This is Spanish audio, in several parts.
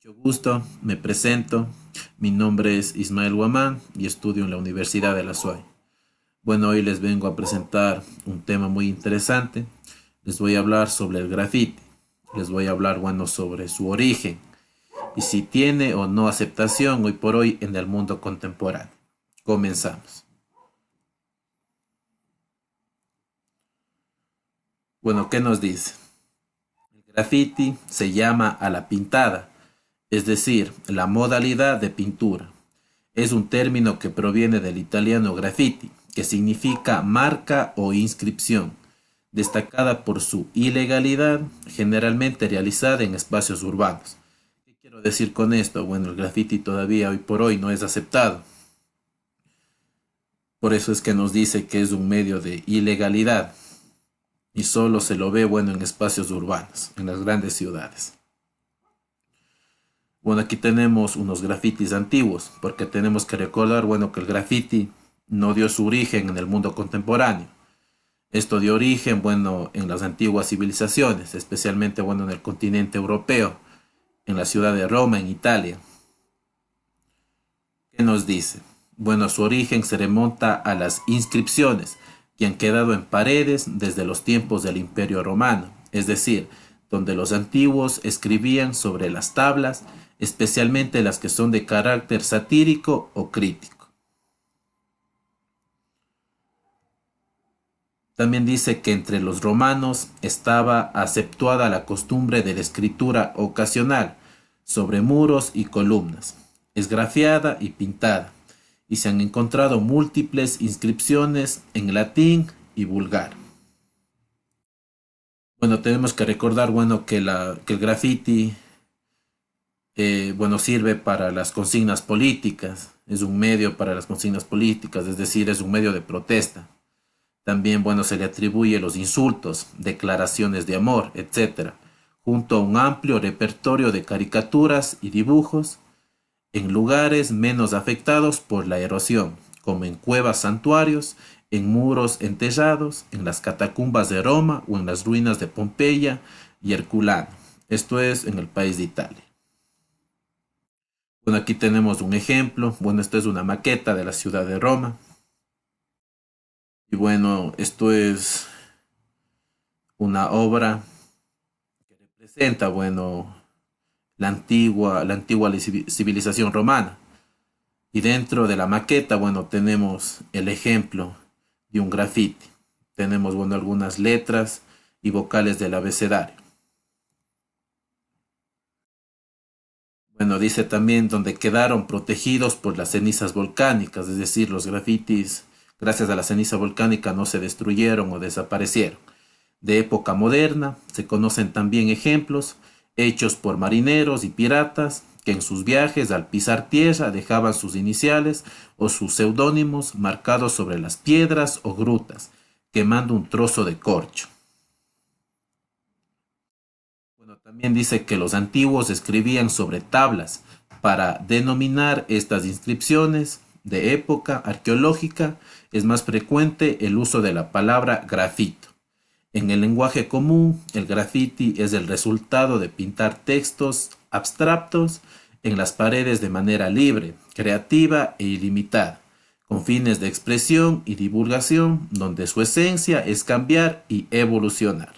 Mucho gusto, me presento. Mi nombre es Ismael Guamán y estudio en la Universidad de la SUAY. Bueno, hoy les vengo a presentar un tema muy interesante. Les voy a hablar sobre el graffiti. Les voy a hablar, bueno, sobre su origen y si tiene o no aceptación hoy por hoy en el mundo contemporáneo. Comenzamos. Bueno, ¿qué nos dice? El graffiti se llama a la pintada, es decir, la modalidad de pintura. Es un término que proviene del italiano graffiti, que significa marca o inscripción, destacada por su ilegalidad, generalmente realizada en espacios urbanos. ¿Qué quiero decir con esto? Bueno, el graffiti todavía hoy por hoy no es aceptado. Por eso es que nos dice que es un medio de ilegalidad y solo se lo ve, bueno, en espacios urbanos, en las grandes ciudades. Bueno, aquí tenemos unos grafitis antiguos, porque tenemos que recordar, bueno, que el graffiti no dio su origen en el mundo contemporáneo. Esto dio origen, bueno, en las antiguas civilizaciones, especialmente, bueno, en el continente europeo, en la ciudad de Roma, en Italia. ¿Qué nos dice? Bueno, su origen se remonta a las inscripciones que han quedado en paredes desde los tiempos del Imperio Romano, es decir, donde los antiguos escribían sobre las tablas, especialmente las que son de carácter satírico o crítico. También dice que entre los romanos estaba aceptada la costumbre de la escritura ocasional sobre muros y columnas, esgrafiada y pintada, y se han encontrado múltiples inscripciones en latín y vulgar. Bueno, tenemos que recordar, bueno, que el graffiti, bueno, sirve para las consignas políticas, es un medio para las consignas políticas, es decir, es un medio de protesta. También, bueno, se le atribuye los insultos, declaraciones de amor, etcétera, junto a un amplio repertorio de caricaturas y dibujos en lugares menos afectados por la erosión, como en cuevas santuarios, en muros enterrados, en las catacumbas de Roma o en las ruinas de Pompeya y Herculano. Esto es en el país de Italia. Bueno, aquí tenemos un ejemplo. Bueno, esto es una maqueta de la ciudad de Roma. Y bueno, esto es una obra que representa, bueno, la antigua civilización romana. Y dentro de la maqueta, bueno, tenemos el ejemplo de un grafiti. Tenemos, bueno, algunas letras y vocales del abecedario. Bueno, dice también donde quedaron protegidos por las cenizas volcánicas, es decir, los grafitis, gracias a la ceniza volcánica, no se destruyeron o desaparecieron. De época moderna se conocen también ejemplos hechos por marineros y piratas que en sus viajes al pisar tierra dejaban sus iniciales o sus seudónimos marcados sobre las piedras o grutas, quemando un trozo de corcho. Bueno, también dice que los antiguos escribían sobre tablas para denominar estas inscripciones de época arqueológica. Es más frecuente el uso de la palabra grafito. En el lenguaje común, el graffiti es el resultado de pintar textos abstractos en las paredes de manera libre, creativa e ilimitada, con fines de expresión y divulgación, donde su esencia es cambiar y evolucionar.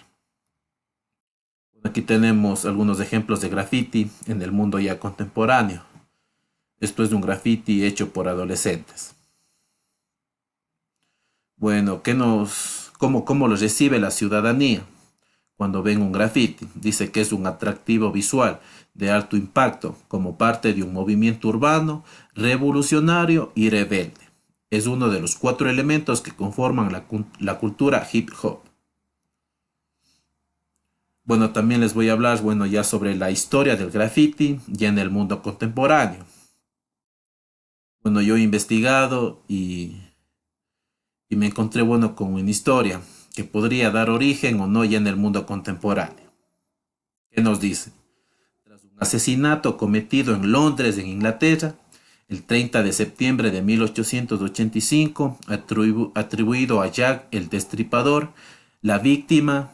Aquí tenemos algunos ejemplos de graffiti en el mundo ya contemporáneo. Esto es un graffiti hecho por adolescentes. Bueno, cómo lo recibe la ciudadanía cuando ven un graffiti? Dice que es un atractivo visual de alto impacto como parte de un movimiento urbano, revolucionario y rebelde. Es uno de los 4 elementos que conforman la cultura hip hop. Bueno, también les voy a hablar, bueno, ya sobre la historia del graffiti ya en el mundo contemporáneo. Bueno, yo he investigado y me encontré, bueno, con una historia que podría dar origen o no ya en el mundo contemporáneo. ¿Qué nos dice? Tras un asesinato cometido en Londres, en Inglaterra, el 30 de septiembre de 1885, atribuido a Jack el Destripador, la víctima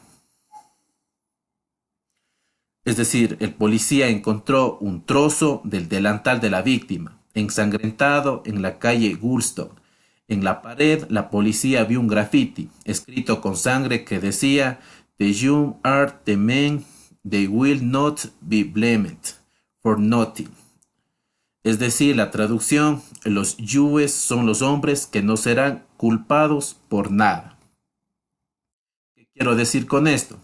Es decir, el policía encontró un trozo del delantal de la víctima, ensangrentado en la calle Goulston. En la pared, la policía vio un grafiti escrito con sangre que decía: "The young are the men, they will not be blamed for nothing". Es decir, la traducción: los yúes son los hombres que no serán culpados por nada. ¿Qué quiero decir con esto?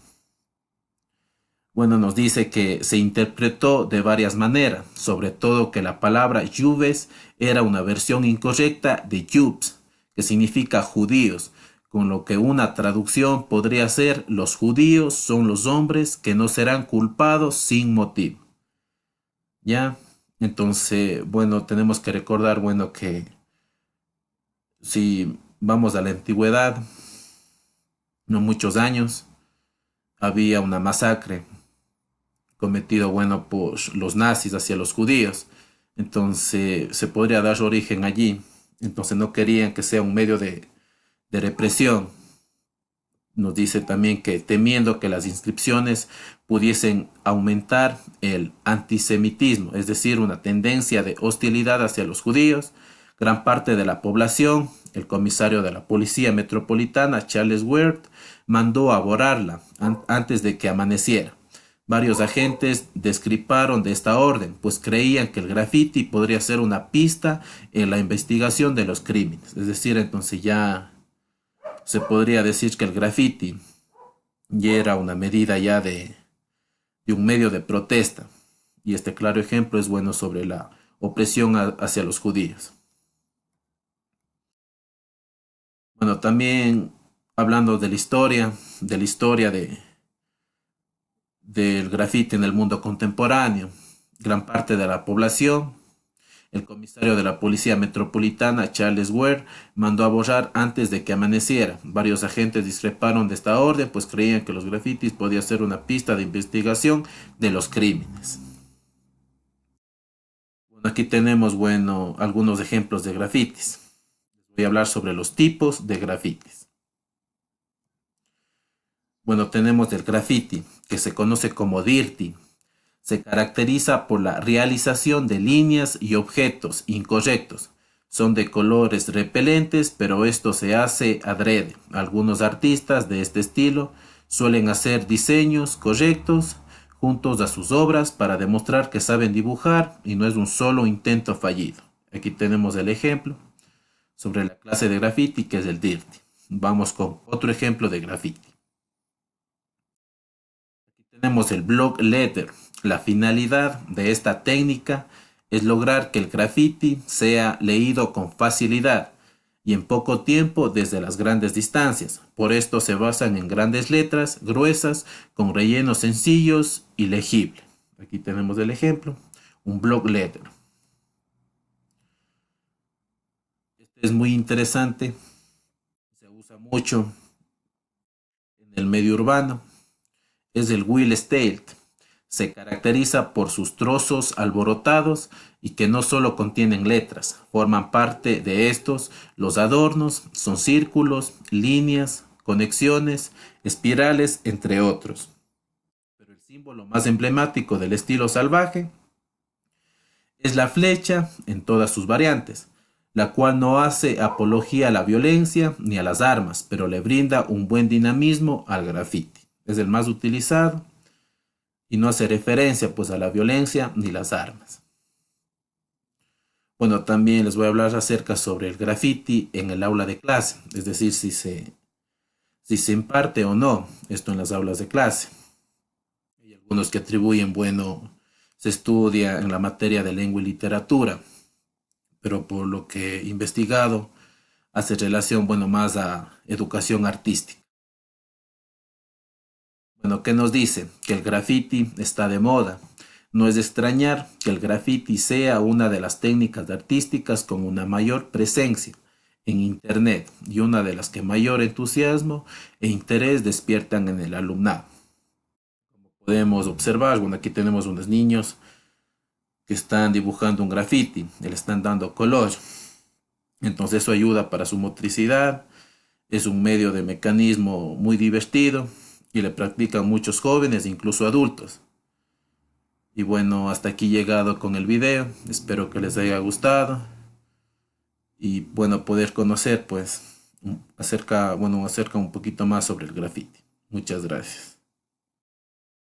Bueno, nos dice que se interpretó de varias maneras, sobre todo que la palabra Yuves era una versión incorrecta de Yubs, que significa judíos, con lo que una traducción podría ser: los judíos son los hombres que no serán culpados sin motivo. ¿Ya? Entonces, bueno, tenemos que recordar, bueno, que si vamos a la antigüedad, no muchos años, había una masacre cometido, bueno, por los nazis hacia los judíos. Entonces se podría dar su origen allí. Entonces no querían que sea un medio de represión. Nos dice también que temiendo que las inscripciones pudiesen aumentar el antisemitismo, es decir, una tendencia de hostilidad hacia los judíos, gran parte de la población, el comisario de la Policía Metropolitana, Charles Ward, mandó a borrarla antes de que amaneciera. Varios agentes descriparon de esta orden, pues creían que el graffiti podría ser una pista en la investigación de los crímenes. Es decir, entonces ya se podría decir que el graffiti ya era una medida ya de un medio de protesta. Y este claro ejemplo es bueno sobre la opresión hacia los judíos. Bueno, también hablando de la historia del grafiti en el mundo contemporáneo, gran parte de la población, el comisario de la Policía Metropolitana, Charles Ware, mandó a borrar antes de que amaneciera. Varios agentes discreparon de esta orden, pues creían que los grafitis podían ser una pista de investigación de los crímenes. Bueno, aquí tenemos, bueno, algunos ejemplos de grafitis. Les voy a hablar sobre los tipos de grafitis. Bueno, tenemos el graffiti, que se conoce como dirty. Se caracteriza por la realización de líneas y objetos incorrectos. Son de colores repelentes, pero esto se hace adrede. Algunos artistas de este estilo suelen hacer diseños correctos juntos a sus obras para demostrar que saben dibujar y no es un solo intento fallido. Aquí tenemos el ejemplo sobre la clase de graffiti que es el dirty. Vamos con otro ejemplo de graffiti. Tenemos el block letter. La finalidad de esta técnica es lograr que el graffiti sea leído con facilidad y en poco tiempo desde las grandes distancias. Por esto se basan en grandes letras gruesas con rellenos sencillos y legible. Aquí tenemos el ejemplo, un block letter. Este es muy interesante, se usa mucho en el medio urbano. Es el Will Stale. Se caracteriza por sus trozos alborotados y que no solo contienen letras, forman parte de estos los adornos, son círculos, líneas, conexiones, espirales, entre otros. Pero el símbolo más emblemático del estilo salvaje es la flecha en todas sus variantes, la cual no hace apología a la violencia ni a las armas, pero le brinda un buen dinamismo al grafiti. Es el más utilizado y no hace referencia pues a la violencia ni las armas. Bueno, también les voy a hablar acerca sobre el graffiti en el aula de clase, es decir, si se imparte o no esto en las aulas de clase. Hay algunos que atribuyen, bueno, se estudia en la materia de lengua y literatura, pero por lo que he investigado, hace relación, bueno, más a educación artística. Bueno, ¿qué nos dice? Que el graffiti está de moda. No es de extrañar que el graffiti sea una de las técnicas artísticas con una mayor presencia en Internet y una de las que mayor entusiasmo e interés despiertan en el alumnado. Como podemos observar, bueno, aquí tenemos unos niños que están dibujando un graffiti, le están dando color. Entonces eso ayuda para su motricidad, es un medio de mecanismo muy divertido y le practican muchos jóvenes, incluso adultos. Y bueno, hasta aquí he llegado con el video. Espero que les haya gustado. Y bueno, poder conocer pues acerca un poquito más sobre el graffiti. Muchas gracias.